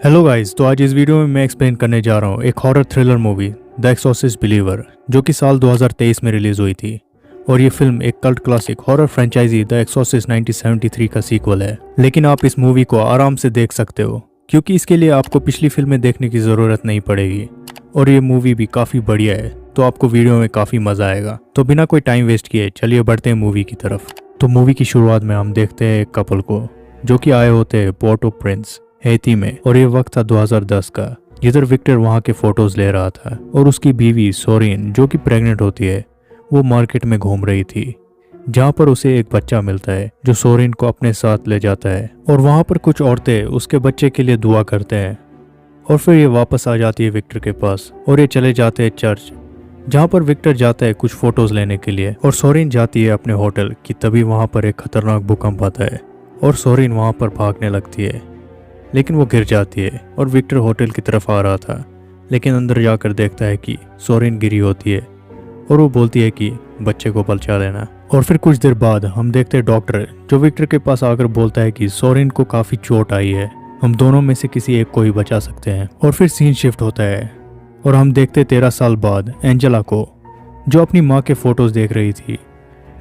Hello guys, तो आज इस वीडियो में मैं एक्सप्लेन करने जा रहा हूँ एक horror thriller movie the Exorcist Believer, जो कि साल 2023 में रिलीज हुई थी। और ये फिल्म एक cult classic horror franchise the Exorcist 1973 का सीक्वल है। लेकिन आप इस मूवी को आराम से देख सकते हो, क्योंकि इसके लिए आपको पिछली फिल्में देखने की ज़रूरत नहीं पड़ेगी। और ये मूवी भी काफ़ी बढ़िया है, तो आपको वीडियो में काफ़ी मज़ा आएगा। तो बिना कोई टाइम वेस्ट किए चलिए बढ़ते हैं मूवी की तरफ। तो मूवी की शुरुआत में हम देखते हैं एक कपल को, जो कि आए होते हैं पोर्ट ऑफ प्रिंस हैती में। और ये वक्त था 2010 का, जिधर विक्टर वहाँ के फोटोज ले रहा था और उसकी बीवी सोरिन, जो कि प्रेग्नेंट होती है, वो मार्केट में घूम रही थी, जहाँ पर उसे एक बच्चा मिलता है जो सोरिन को अपने साथ ले जाता है। और वहाँ पर कुछ औरतें उसके बच्चे के लिए दुआ करते हैं। और फिर ये वापस आ जाती है विक्टर के पास और ये चले जाते हैं चर्च, जहाँ पर विक्टर जाता है कुछ फोटोज लेने के लिए। और सोरिन जाती है अपने होटल कि तभी वहाँ पर एक खतरनाक भूकंप आता है और सोरिन वहाँ पर भागने लगती है, लेकिन वो गिर जाती है। और विक्टर होटल की तरफ आ रहा था, लेकिन अंदर जाकर देखता है कि सोरिन गिरी होती है और वो बोलती है कि बच्चे को बचा लेना। और फिर कुछ देर बाद हम देखते हैं डॉक्टर, जो विक्टर के पास आकर बोलता है कि सोरिन को काफ़ी चोट आई है, हम दोनों में से किसी एक को ही बचा सकते हैं। और फिर सीन शिफ्ट होता है और हम देखते 13 साल बाद एंजेला को, जो अपनी माँ के फोटोज देख रही थी।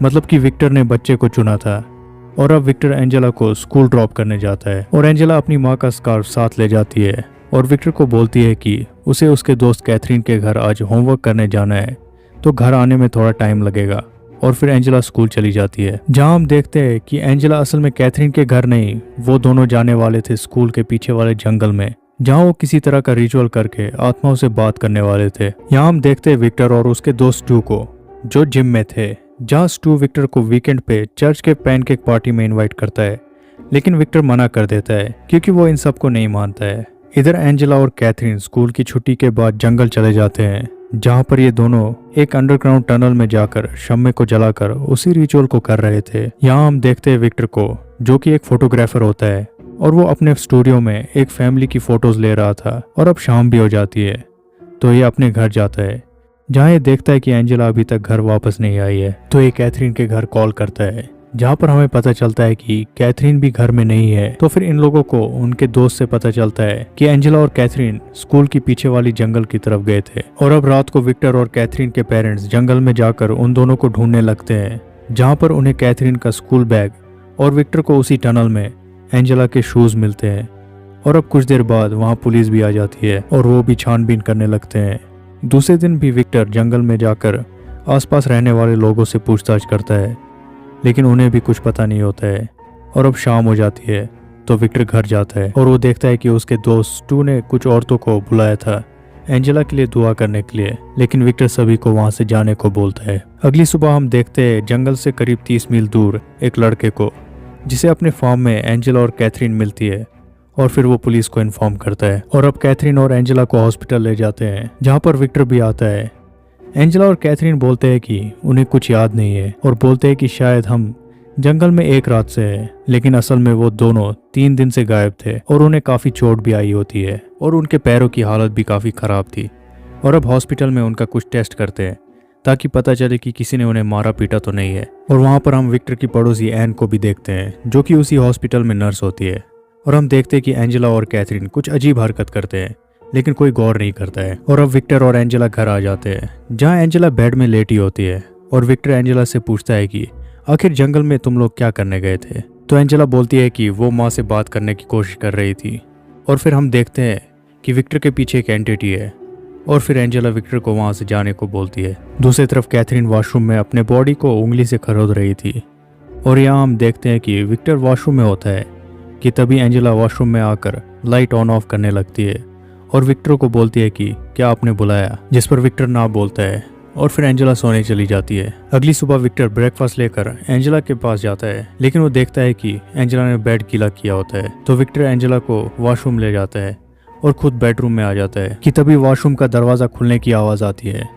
मतलब कि विक्टर ने बच्चे को चुना था। और अब विक्टर एंजेला को स्कूल ड्रॉप करने जाता है और एंजेला अपनी माँ का स्कार्फ साथ ले जाती है और विक्टर को बोलती है कि उसे उसके दोस्त कैथरीन के घर आज होमवर्क करने जाना है, तो घर आने में थोड़ा टाइम लगेगा। और फिर एंजेला स्कूल चली जाती है, जहाँ हम देखते हैं कि एंजेला असल में कैथरीन के घर नहीं, वो दोनों जाने वाले थे स्कूल के पीछे वाले जंगल में, जहाँ वो किसी तरह का रिचुअल करके आत्माओं से बात करने वाले थे। यहाँ हम देखते हैं विक्टर और उसके दोस्त स्टू को, जो जिम में थे, जहाँ स्टू विक्टर को वीकेंड पे चर्च के पैनकेक पार्टी में इनवाइट करता है। लेकिन विक्टर मना कर देता है क्योंकि वो इन सबको नहीं मानता है। इधर एंजेला और कैथरीन स्कूल की छुट्टी के बाद जंगल चले जाते हैं, जहाँ पर ये दोनों एक अंडरग्राउंड टनल में जाकर शम्मे को जलाकर उसी रिचुअल को कर रहे थे। यहाँ हम देखते हैं विक्टर को, जो कि एक फोटोग्राफर होता है, और वो अपने स्टूडियो में एक फैमिली की फोटोज ले रहा था। और अब शाम भी हो जाती है, तो ये अपने घर जाता है, जहाँ ये देखता है कि एंजेला अभी तक घर वापस नहीं आई है। तो ये कैथरीन के घर कॉल करता है, जहाँ पर हमें पता चलता है कि कैथरीन भी घर में नहीं है। तो फिर इन लोगों को उनके दोस्त से पता चलता है कि एंजेला और कैथरीन स्कूल की पीछे वाली जंगल की तरफ गए थे। और अब रात को विक्टर और कैथरीन के पेरेंट्स जंगल में जाकर उन दोनों को ढूंढने लगते हैं, जहाँ पर उन्हें कैथरीन का स्कूल बैग और विक्टर को उसी टनल में एंजेला के शूज मिलते हैं। और अब कुछ देर बाद वहाँ पुलिस भी आ जाती है और वो भी छानबीन करने लगते हैं। दूसरे दिन भी विक्टर जंगल में जाकर आसपास रहने वाले लोगों से पूछताछ करता है, लेकिन उन्हें भी कुछ पता नहीं होता है। और अब शाम हो जाती है, तो विक्टर घर जाता है और वो देखता है कि उसके दोस्त स्टू ने कुछ औरतों को बुलाया था एंजेला के लिए दुआ करने के लिए, लेकिन विक्टर सभी को वहां से जाने को बोलता है। अगली सुबह हम देखते हैं जंगल से करीब 30 मील दूर एक लड़के को, जिसे अपने फार्म में एंजेला और कैथरीन मिलती है। और फिर वो पुलिस को इन्फॉर्म करता है और अब कैथरीन और एंजेला को हॉस्पिटल ले जाते हैं, जहाँ पर विक्टर भी आता है। एंजेला और कैथरीन बोलते हैं कि उन्हें कुछ याद नहीं है और बोलते हैं कि शायद हम जंगल में एक रात से हैं, लेकिन असल में वो दोनों 3 दिन से गायब थे और उन्हें काफ़ी चोट भी आई होती है और उनके पैरों की हालत भी काफ़ी ख़राब थी। और अब हॉस्पिटल में उनका कुछ टेस्ट करते हैं ताकि पता चले कि किसी ने उन्हें मारा पीटा तो नहीं है। और वहाँ पर हम विक्टर की पड़ोसी एन को भी देखते हैं, जो कि उसी हॉस्पिटल में नर्स होती है। और हम देखते हैं कि एंजेला और कैथरीन कुछ अजीब हरकत करते हैं, लेकिन कोई गौर नहीं करता है। और अब विक्टर और एंजेला घर आ जाते हैं, जहाँ एंजेला बेड में लेटी होती है और विक्टर एंजेला से पूछता है कि आखिर जंगल में तुम लोग क्या करने गए थे। तो एंजेला बोलती है कि वो माँ से बात करने की कोशिश कर रही थी। और फिर हम देखते हैं कि विक्टर के पीछे एक एंटिटी है और फिर एंजेला विक्टर को वहाँ से जाने को बोलती है। दूसरी तरफ कैथरीन वॉशरूम में अपने बॉडी को उंगली से खरोद रही थी। और यहाँ हम देखते हैं कि विक्टर वॉशरूम में होता है कि तभी एंजेला वॉशरूम में आकर लाइट ऑन ऑफ करने लगती है और विक्टर को बोलती है कि क्या आपने बुलाया, जिस पर विक्टर ना बोलता है। और फिर एंजेला सोने चली जाती है। अगली सुबह विक्टर ब्रेकफास्ट लेकर एंजेला के पास जाता है, लेकिन वो देखता है कि एंजेला ने बेड गीला किया होता है। तो विक्टर एंजेला को वॉशरूम ले जाता है और खुद बेडरूम में आ जाता है कि तभी वॉशरूम का दरवाजा खुलने की आवाज़ आती है।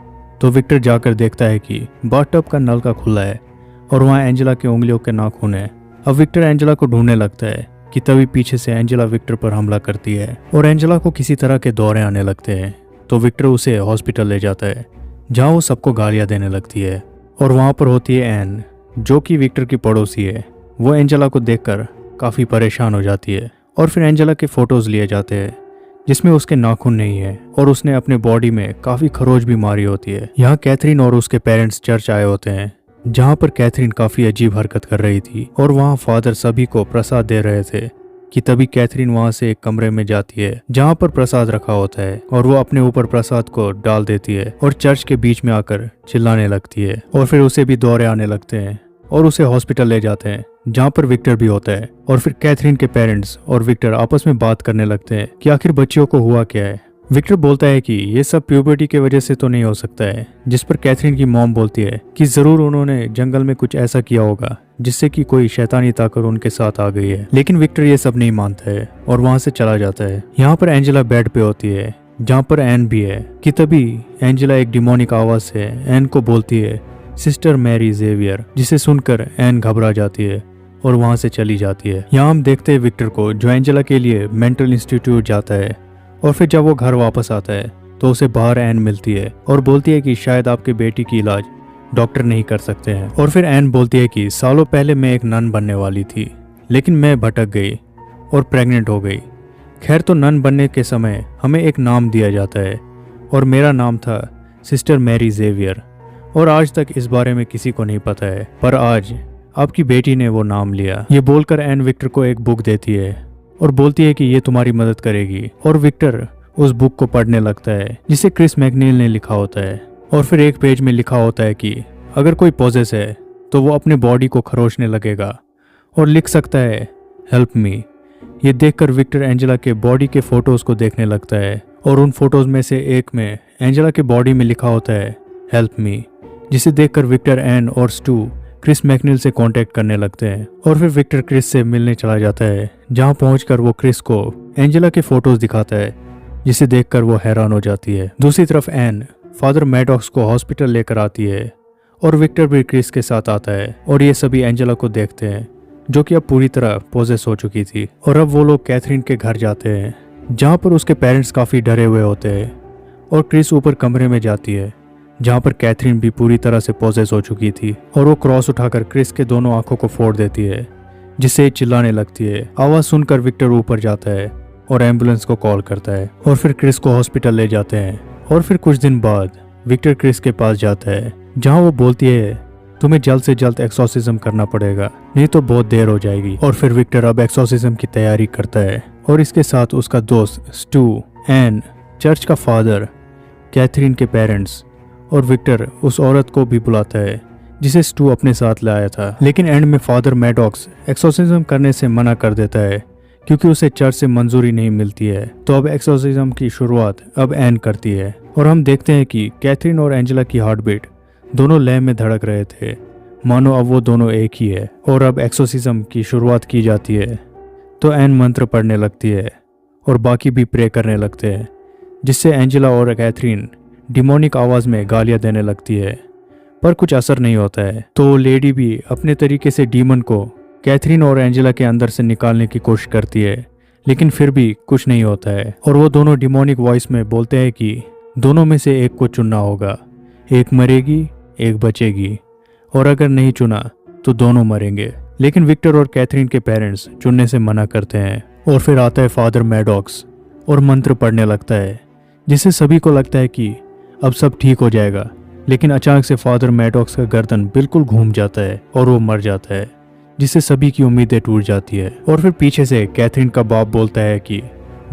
तो विक्टर जाकर देखता है कि बाथटब का नल का खुला है और वहाँ एंजेला के उंगलियों के नाखून है। अब विक्टर एंजेला को ढूंढने लगता है कि तभी पीछे से एंजेला विक्टर पर हमला करती है और एंजेला को किसी तरह के दौरे आने लगते हैं। तो विक्टर उसे हॉस्पिटल ले जाता है, जहाँ वो सबको गालियाँ देने लगती है। और वहाँ पर होती है एन, जो कि विक्टर की पड़ोसी है। वो एंजेला को देखकर काफ़ी परेशान हो जाती है और फिर एंजेला के फोटोज़ लिए जाते हैं, जिसमें उसके नाखून नहीं है और उसने अपने बॉडी में काफी खरोच भी मारी होती है। यहाँ कैथरीन और उसके पेरेंट्स चर्च आए होते हैं, जहाँ पर कैथरीन काफी अजीब हरकत कर रही थी और वहाँ फादर सभी को प्रसाद दे रहे थे कि तभी कैथरीन वहाँ से एक कमरे में जाती है जहाँ पर प्रसाद रखा होता है और वो अपने ऊपर प्रसाद को डाल देती है और चर्च के बीच में आकर चिल्लाने लगती है और फिर उसे भी दौरे आने लगते हैं और उसे हॉस्पिटल ले जाते हैं जहाँ पर विक्टर भी होता है। और फिर कैथरीन के पेरेंट्स और विक्टर आपस में बात करने लगते हैं कि आखिर बच्चियों को हुआ क्या है। विक्टर बोलता है कि ये सब प्यूबर्टी की वजह से तो नहीं हो सकता है, जिस पर कैथरीन की मॉम बोलती है कि जरूर उन्होंने जंगल में कुछ ऐसा किया होगा जिससे कि कोई शैतानी ताकत उनके साथ आ गई है। लेकिन विक्टर ये सब नहीं मानता है और वहाँ से चला जाता है। यहाँ पर एंजेला बेड पे होती है जहाँ पर एन भी है कि तभी एंजेला एक डिमोनिक आवाज से एन को बोलती है सिस्टर मैरी जेवियर, जिसे सुनकर एन घबरा जाती है और वहाँ से चली जाती है। यहाँ हम देखते हैं विक्टर को जो एंजेला के लिए मेंटल इंस्टीट्यूट जाता है और फिर जब वो घर वापस आता है तो उसे बाहर एन मिलती है और बोलती है कि शायद आपके बेटी की इलाज डॉक्टर नहीं कर सकते हैं। और फिर एन बोलती है कि सालों पहले मैं एक नन बनने वाली थी लेकिन मैं भटक गई और प्रेग्नेंट हो गई। खैर, तो नन बनने के समय हमें एक नाम दिया जाता है और मेरा नाम था सिस्टर मैरी जेवियर और आज तक इस बारे में किसी को नहीं पता है, पर आज आपकी बेटी ने वो नाम लिया। ये बोलकर एन विक्टर को एक बुक देती है और बोलती है कि ये तुम्हारी मदद करेगी और विक्टर उस बुक को पढ़ने लगता है जिसे क्रिस मैकनील ने लिखा होता है। और फिर एक पेज में लिखा होता है कि अगर कोई पॉजेस है तो वो अपने बॉडी को खरोचने लगेगा और लिख सकता है हेल्प मी। ये देखकर विक्टर एंजेला के बॉडी के फोटोज को देखने लगता है और उन फोटोज में से एक में एंजेला के बॉडी में लिखा होता है हेल्प मी, जिसे देखकर विक्टर, एन और स्टू क्रिस मैकनील से कांटेक्ट करने लगते हैं। और फिर विक्टर क्रिस से मिलने चला जाता है जहां पहुंचकर वो क्रिस को एंजेला के फोटोज दिखाता है जिसे देखकर वो हैरान हो जाती है। दूसरी तरफ एन फादर मैडॉक्स को हॉस्पिटल लेकर आती है और विक्टर भी क्रिस के साथ आता है और ये सभी एंजेला को देखते हैं जो कि अब पूरी तरह पोजेस हो चुकी थी। और अब वो लोग कैथरीन के घर जाते हैं जहाँ पर उसके पेरेंट्स काफ़ी डरे हुए होते हैं और क्रिस ऊपर कमरे में जाती है जहाँ पर कैथरीन भी पूरी तरह से पोजेस हो चुकी थी और वो क्रॉस उठाकर क्रिस के दोनों आंखों को फोड़ देती है जिससे चिल्लाने लगती है। आवाज़ सुनकर विक्टर ऊपर जाता है और एम्बुलेंस को कॉल करता है और फिर क्रिस को हॉस्पिटल ले जाते हैं। और फिर कुछ दिन बाद विक्टर क्रिस के पास जाता है जहाँ वो बोलती है तुम्हें जल्द से जल्द एक्सोर्सिज्म करना पड़ेगा, नहीं तो बहुत देर हो जाएगी। और फिर विक्टर अब एक्सोर्सिज्म की तैयारी करता है और इसके साथ उसका दोस्त स्टू, एन, चर्च का फादर, कैथरीन के पेरेंट्स और विक्टर उस औरत को भी बुलाता है जिसे स्टू अपने साथ लाया था। लेकिन एंड में फादर मैडॉक्स एक्सोर्सिज्म करने से मना कर देता है क्योंकि उसे चर्च से मंजूरी नहीं मिलती है। तो अब एक्सोर्सिज्म की शुरुआत अब एन करती है और हम देखते हैं कि कैथरीन और एंजेला की हार्ट बीट दोनों लय में धड़क रहे थे, मानो अब वो दोनों एक ही है। और अब एक्सोर्सिज्म की शुरुआत की जाती है तो एन मंत्र पढ़ने लगती है और बाकी भी प्रे करने लगते हैं जिससे एंजेला और कैथरीन डिमोनिक आवाज में गालियां देने लगती है, पर कुछ असर नहीं होता है। तो लेडी भी अपने तरीके से डीमन को कैथरीन और एंजेला के अंदर से निकालने की कोशिश करती है, लेकिन फिर भी कुछ नहीं होता है। और वो दोनों डिमोनिक वॉइस में बोलते हैं कि दोनों में से एक को चुनना होगा, एक मरेगी एक बचेगी, और अगर नहीं चुना तो दोनों मरेंगे। लेकिन विक्टर और कैथरीन के पेरेंट्स चुनने से मना करते हैं। और फिर आता है फादर मैडॉक्स और मंत्र पढ़ने लगता है जिससे सभी को लगता है कि अब सब ठीक हो जाएगा। लेकिन अचानक से फादर मैडॉक्स का गर्दन बिल्कुल घूम जाता है और वो मर जाता है, जिससे सभी की उम्मीदें टूट जाती है। और फिर पीछे से कैथरीन का बाप बोलता है कि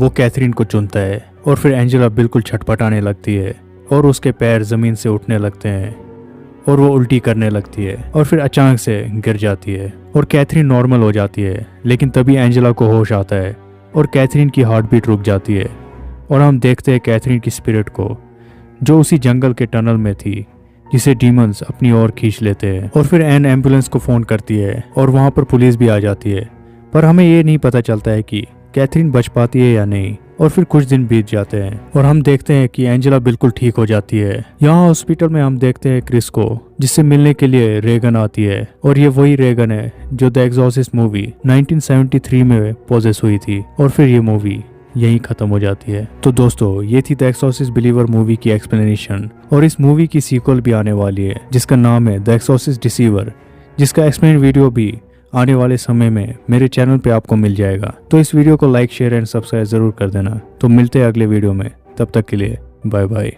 वो कैथरीन को चुनता है। और फिर एंजेला बिल्कुल छटपटाने लगती है और उसके पैर जमीन से उठने लगते हैं और वो उल्टी करने लगती है और फिर अचानक से गिर जाती है और कैथरीन नॉर्मल हो जाती है। लेकिन तभी एंजेला को होश आता है और कैथरीन की हार्ट बीट रुक जाती है और हम देखते हैं कैथरीन की स्पिरिट को जो उसी जंगल के टनल में थी जिसे डीमंस अपनी ओर खींच लेते हैं। और फिर एन एम्बुलेंस को फोन करती है और वहां पर पुलिस भी आ जाती है, पर हमें ये नहीं पता चलता है कि कैथरीन बच पाती है या नहीं। और फिर कुछ दिन बीत जाते हैं और हम देखते हैं कि एंजेला बिल्कुल ठीक हो जाती है। यहाँ हॉस्पिटल में हम देखते हैं क्रिस को, जिससे मिलने के लिए रेगन आती है और ये वही रेगन है जो द एक्सॉर्सिस्ट मूवी 1973 में पोजेस हुई थी। और फिर ये मूवी यहीं खत्म हो जाती है। तो दोस्तों, ये थी द एक्सॉर्सिस्ट बिलीवर मूवी की एक्सप्लेनेशन। और इस मूवी की सीक्वल भी आने वाली है जिसका नाम है द एक्सॉर्सिस्ट डिसीवर, जिसका एक्सप्लेन वीडियो भी आने वाले समय में मेरे चैनल पे आपको मिल जाएगा। तो इस वीडियो को लाइक शेयर एंड सब्सक्राइब ज़रूर कर देना। तो मिलते हैं अगले वीडियो में, तब तक के लिए बाय बाय।